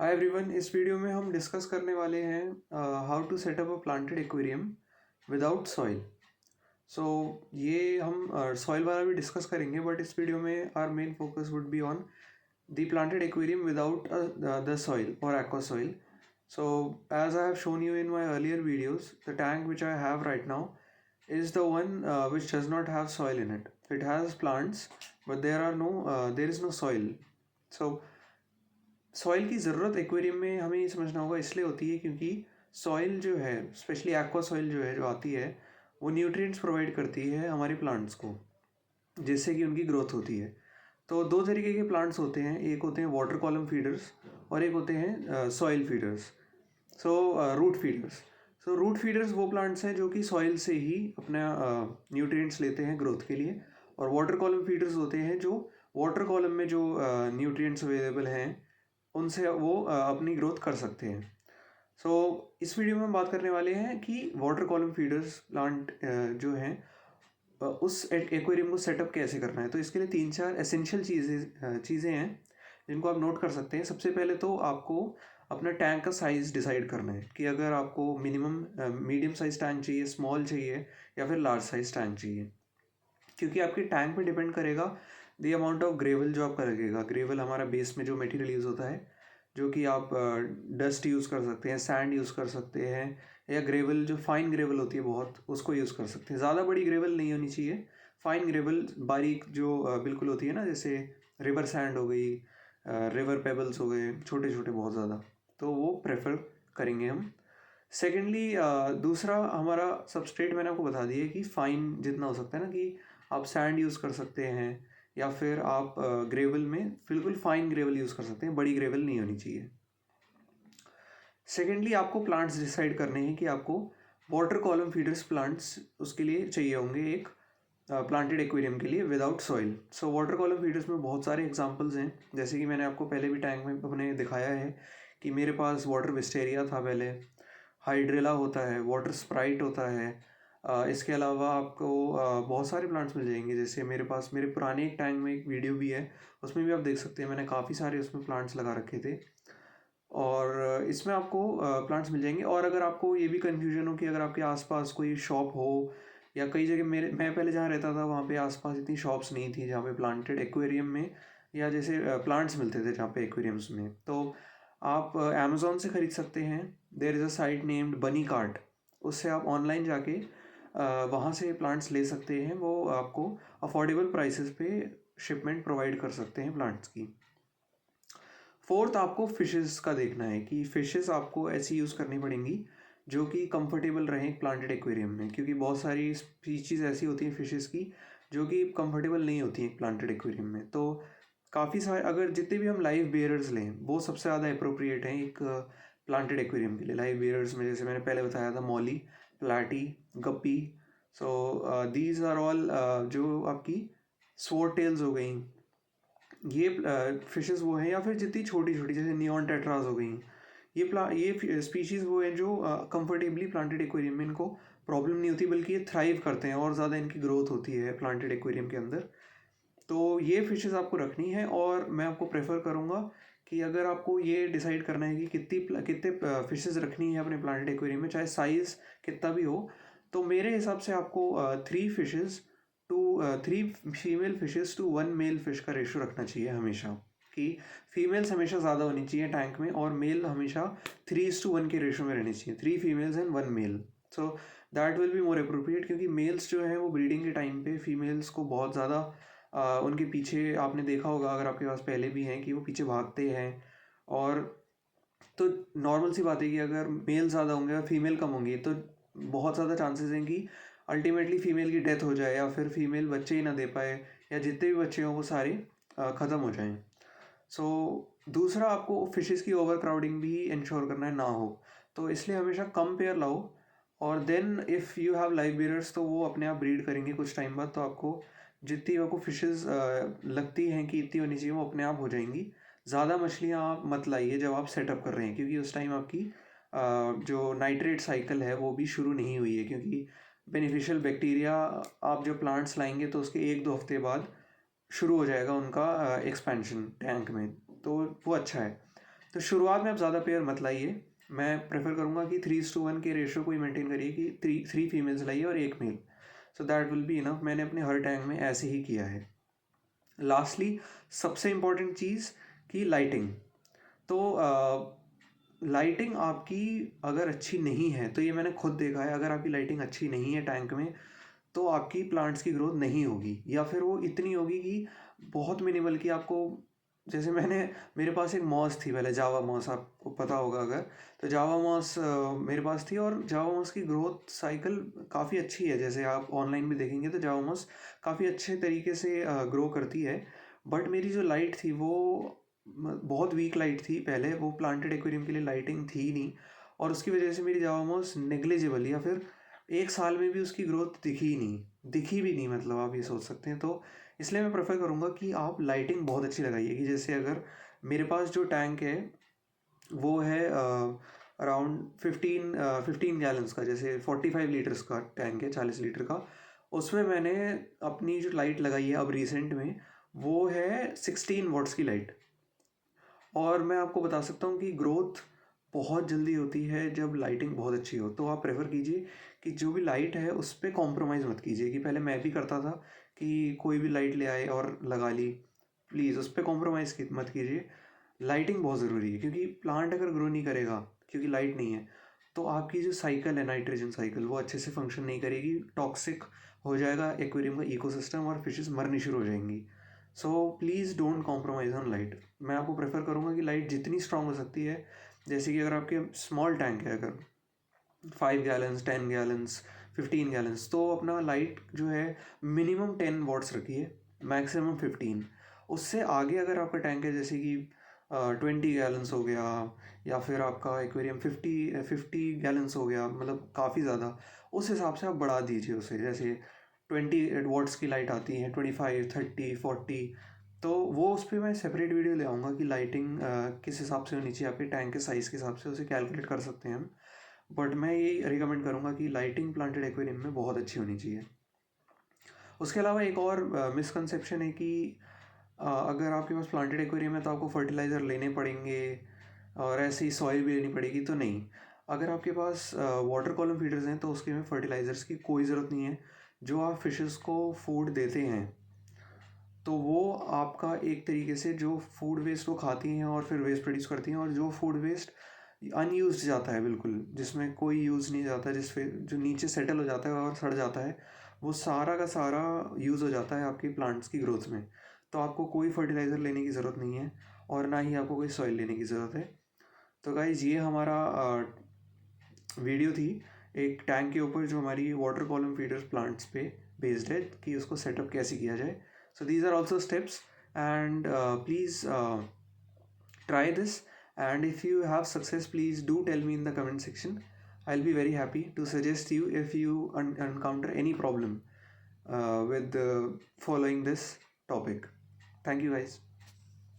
Hi everyone, इस video में हम डिस्कस करने वाले हैं how to set up a planted aquarium without soil. So ये हम सॉइल वाला भी डिस्कस करेंगे, बट इस वीडियो में our main focus would be on the planted aquarium without the soil or aqua soil. So as I have shown you in my earlier videos, the tank which I have right now is the one which does not have soil in it. It has plants, but there is no soil. So soil की ज़रूरत aquarium में हमें ये समझना होगा इसलिए होती है क्योंकि सॉइल जो है, स्पेशली एक्वा सॉइल जो है, जो आती है, वो न्यूट्रिएंट्स प्रोवाइड करती है हमारे प्लांट्स को, जिससे कि उनकी ग्रोथ होती है। तो दो तरीके के प्लांट्स होते हैं, एक होते हैं वाटर कॉलम फीडर्स और एक होते हैं soil feeders, root feeders. So root feeders वो प्लांट्स हैं जो कि सॉइल से ही अपना न्यूट्रिएंट्स लेते हैं ग्रोथ के लिए, और वाटर कॉलम फीडर्स होते हैं जो वाटर कॉलम में जो न्यूट्रिएंट्स अवेलेबल हैं उनसे वो अपनी ग्रोथ कर सकते हैं। सो इस वीडियो में हम बात करने वाले हैं कि वाटर कॉलम फीडर्स प्लांट जो हैं उस एक्वेरियम को सेटअप कैसे करना है। तो इसके लिए 3-4 एसेंशियल चीज़ें हैं जिनको आप नोट कर सकते हैं। सबसे पहले तो आपको अपना टैंक का साइज़ डिसाइड करना है कि अगर आपको मिनिमम मीडियम साइज टैंक चाहिए, स्मॉल चाहिए या फिर लार्ज साइज टैंक चाहिए, क्योंकि आपके टैंक पे डिपेंड करेगा द अमाउंट ऑफ ग्रेवल जो आपका लगेगा। ग्रेवल हमारा बेस में जो मटेरियल यूज़ होता है, जो कि आप डस्ट यूज़ कर सकते हैं, सैंड यूज़ कर सकते हैं, या ग्रेवल जो फाइन ग्रेवल होती है बहुत, उसको यूज़ कर सकते हैं। ज़्यादा बड़ी ग्रेवल नहीं होनी चाहिए, फाइन ग्रेवल बारीक जो बिल्कुल होती है ना, जैसे रिवर सैंड हो गई, रिवर पेबल्स हो गए, छोटे छोटे बहुत ज़्यादा, तो वो प्रेफर करेंगे हम। सेकेंडली दूसरा हमारा सबस्ट्रेट मैंने आपको बता दिया कि फ़ाइन जितना हो सकता है ना, कि आप सैंड यूज़ कर सकते हैं या फिर आप ग्रेवल में बिल्कुल फाइन ग्रेवल यूज़ कर सकते हैं, बड़ी ग्रेवल नहीं होनी चाहिए। सेकेंडली आपको प्लांट्स डिसाइड करने हैं कि आपको वाटर कॉलम फीडर्स प्लांट्स उसके लिए चाहिए होंगे एक प्लांटेड एक्वेरियम के लिए without soil. So water column feeders में बहुत सारे एग्जांपल्स हैं, जैसे कि मैंने आपको पहले भी टैंक में अपने दिखाया है कि मेरे पास वाटर विस्टेरिया था पहले, हाइड्रेला होता है, वाटर स्प्राइट होता है। इसके अलावा आपको बहुत सारे प्लांट्स मिल जाएंगे। जैसे मेरे पास मेरे पुराने एक टैंक में एक वीडियो भी है, उसमें भी आप देख सकते हैं, मैंने काफ़ी सारे उसमें प्लांट्स लगा रखे थे, और इसमें आपको प्लांट्स मिल जाएंगे। और अगर आपको ये भी कन्फ्यूजन हो कि अगर आपके आसपास कोई शॉप हो, या कई जगह मैं पहले जहाँ रहता था वहाँ पे आसपास इतनी शॉप्स नहीं थी जहाँ पे प्लांटेड एक्वेरियम में या जैसे प्लांट्स मिलते थे जहाँ पे एक्वेरियम्स में, तो आप अमेज़ॉन से ख़रीद सकते हैं। There is a site named bunny cart, उससे आप ऑनलाइन जाके वहाँ से प्लांट्स ले सकते हैं। वो आपको अफोर्डेबल प्राइसेस पे शिपमेंट प्रोवाइड कर सकते हैं प्लांट्स की। फोर्थ, आपको फिशेस का देखना है कि फिशेस आपको ऐसी यूज़ करनी पड़ेंगी जो कि कंफर्टेबल रहें प्लांटेड एक्वेरियम में, क्योंकि बहुत सारी स्पीशीज़ ऐसी होती हैं फिशेस की जो कि कंफर्टेबल नहीं होती हैं प्लांटेड एक्वेरियम में। तो काफ़ी सारे, अगर जितने भी हम लाइव बेयरर्स लें वो सबसे ज़्यादा अप्रोप्रिएट हैं एक प्लांटेड एक्वेरियम के लिए। लाइव बेयरर्स में जैसे मैंने पहले बताया था, molly, platy, guppy. So these are all जो आपकी स्वॉर्ड टेल्स हो गई, ये फिशेस वो हैं, या फिर जितनी छोटी छोटी जैसे नियॉन टेट्रास हो गई, ये स्पीशीज़ वो हैं जो कंफर्टेबली प्लांटेड एक्वेरियम में इनको प्रॉब्लम नहीं होती, बल्कि ये थ्राइव करते हैं और ज़्यादा इनकी ग्रोथ होती है प्लांटेड एक्वेरियम के अंदर। तो ये फिशेस आपको रखनी है, और मैं आपको प्रेफर करूँगा कि अगर आपको ये डिसाइड करना है कि कितने फिशेस रखनी है अपने प्लांटेड एक्वेरियम में, चाहे साइज़ कितना भी हो, तो मेरे हिसाब से आपको 3 female fishes to 1 male fish का रेशो रखना चाहिए हमेशा, कि फीमेल्स हमेशा ज़्यादा होनी चाहिए टैंक में, और मेल हमेशा 3:1 के रेशो में रहनी चाहिए, 3 females and 1 male. So that will be more appropriate, क्योंकि मेल्स जो हैं वो ब्रीडिंग के टाइम पे फीमेल्स को बहुत ज़्यादा उनके पीछे, आपने देखा होगा अगर आपके पास पहले भी हैं, कि वो पीछे भागते हैं। और तो नॉर्मल सी बात है कि अगर मेल ज़्यादा होंगे और फीमेल कम होंगी, तो बहुत ज़्यादा चांसेस हैं कि अल्टीमेटली फ़ीमेल की डेथ हो जाए, या फिर फीमेल बच्चे ही ना दे पाए, या जितने भी बच्चे हों वो सारे ख़त्म हो जाएं। सो दूसरा, आपको फिशेस की ओवर क्राउडिंग भी इंश्योर करना है ना हो, तो इसलिए हमेशा कम पेयर लाओ। और then if you have live bearers, तो वो अपने आप ब्रीड करेंगे कुछ टाइम बाद, तो आपको जितनी आपको फिशेस लगती हैं कि इतनी होनी चाहिए, वो अपने आप हो जाएंगी। ज़्यादा मछलियाँ आप मत लाइए जब आप सेटअप कर रहे हैं, क्योंकि उस टाइम आपकी जो नाइट्रेट साइकिल है वो भी शुरू नहीं हुई है, क्योंकि बेनिफिशियल बैक्टीरिया आप जब प्लांट्स लाएंगे तो उसके 1-2 हफ्ते बाद शुरू हो जाएगा उनका एक्सपेंशन टैंक में, तो वो अच्छा है। तो शुरुआत में आप ज़्यादा पेयर मत लाइए, मैं प्रेफर करूँगा कि 3:1 के रेशियो को ही मेंटेन करिए कि थ्री फीमेल्स लाइए और एक male, so that will be enough. मैंने अपने हर टैंक में ऐसे ही किया है। लास्टली सबसे इम्पॉर्टेंट चीज़ कि लाइटिंग। तो लाइटिंग आपकी अगर अच्छी नहीं है, तो ये मैंने खुद देखा है, अगर आपकी लाइटिंग अच्छी नहीं है टैंक में तो आपकी प्लांट्स की ग्रोथ नहीं होगी, या फिर वो इतनी होगी कि बहुत मिनिमल की आपको, जैसे मेरे पास एक मॉस थी पहले, जावा मॉस, आपको पता होगा अगर, तो जावा मॉस मेरे पास थी, और जावा मॉस की ग्रोथ साइकिल काफ़ी अच्छी है, जैसे आप ऑनलाइन भी देखेंगे तो जावा मॉस काफ़ी अच्छे तरीके से ग्रो करती है। बट मेरी जो लाइट थी वो बहुत वीक लाइट थी पहले, वो प्लांटेड एक्वेरियम के लिए लाइटिंग थी नहीं, और उसकी वजह से मेरी जावा मॉस नेग्लिजिबल, या फिर एक साल में भी उसकी ग्रोथ दिखी भी नहीं, मतलब आप ये सोच सकते हैं। तो इसलिए मैं प्रेफर करूँगा कि आप लाइटिंग बहुत अच्छी लगाइए, कि जैसे अगर मेरे पास जो टैंक है वो है अराउंड 15 गैलन्स का, जैसे 45 लीटर्स का टैंक है, 40 लीटर का। उसमें मैंने अपनी जो लाइट लगाई है अब रिसेंट में, वो है 16 वॉट्स की लाइट। और मैं आपको बता सकता हूँ कि ग्रोथ बहुत जल्दी होती है जब लाइटिंग बहुत अच्छी हो। तो आप प्रेफर कीजिए कि जो भी लाइट है उस पर कॉम्प्रोमाइज़ मत कीजिए, कि पहले मैं भी करता था कि कोई भी लाइट ले आए और लगा ली। प्लीज़ उस पर कॉम्प्रोमाइज़ मत कीजिए। लाइटिंग बहुत ज़रूरी है, क्योंकि प्लांट अगर ग्रो नहीं करेगा क्योंकि लाइट नहीं है, तो आपकी जो साइकिल है, नाइट्रोजन साइकिल, वो अच्छे से फंक्शन नहीं करेगी, टॉक्सिक हो जाएगा एक्वेरियम का इकोसिस्टम और फिशेस मरनी शुरू हो जाएंगी। So please don't compromise on light. मैं आपको प्रेफर करूँगा कि लाइट जितनी स्ट्रांग हो सकती है, जैसे कि अगर आपके स्मॉल टैंक है, अगर 5 गैलन्स, 10 गैलन्स, 15 गैलन्स, तो अपना लाइट जो है मिनिमम 10 वॉट्स रखिए, मैक्सिमम 15। उससे आगे अगर आपका टैंक है जैसे कि 20 गैलन्स हो गया, या फिर आपका एक्वेरियम 50 गैलन्स हो गया, मतलब काफ़ी ज़्यादा, उस हिसाब से आप बढ़ा दीजिए उसे। जैसे 20 वॉट्स की लाइट आती है, 25, 30, 40, तो वो उस पर मैं सेपरेट वीडियो ले आऊँगा कि लाइटिंग किस हिसाब से होनी चाहिए, आपके टैंक के साइज़ के हिसाब से उसे कैलकुलेट कर सकते हैं हम। बट मैं यही रिकमेंड करूँगा कि लाइटिंग प्लांटेड एक्वेरियम में बहुत अच्छी होनी चाहिए। उसके अलावा एक और मिसकंसेप्शन है कि अगर आपके पास प्लांटेड एक्वेरियम है तो आपको फर्टिलाइज़र लेने पड़ेंगे और ऐसे ही सॉइल भी लेनी पड़ेगी, तो नहीं। अगर आपके पास वाटर कॉलम फीडर्स हैं तो उसके में फर्टिलाइज़र्स की कोई ज़रूरत नहीं है। जो आप फिशेस को फूड देते हैं, तो वो आपका एक तरीके से जो फूड वेस्ट वो खाती हैं और फिर वेस्ट प्रोड्यूस करती हैं, और जो फूड वेस्ट अनयूज्ड जाता है बिल्कुल, जिसमें कोई यूज़ नहीं जाता, जो नीचे सेटल हो जाता है और सड़ जाता है, वो सारा का सारा यूज़ हो जाता है आपके प्लांट्स की ग्रोथ में। तो आपको कोई फर्टिलाइज़र लेने की ज़रूरत नहीं है, और ना ही आपको कोई सॉइल लेने की ज़रूरत है। तो गाइज ये हमारा वीडियो थी एक टैंक के ऊपर जो हमारी वाटर कॉलम फीडर्स प्लांट्स पे बेस्ड है, कि उसको सेटअप कैसे किया जाए। So these are also steps, and please try this, and if you have success, please do tell me in the comment section. I'll be very happy to suggest you if you encounter any problem with following this topic. Thank you guys.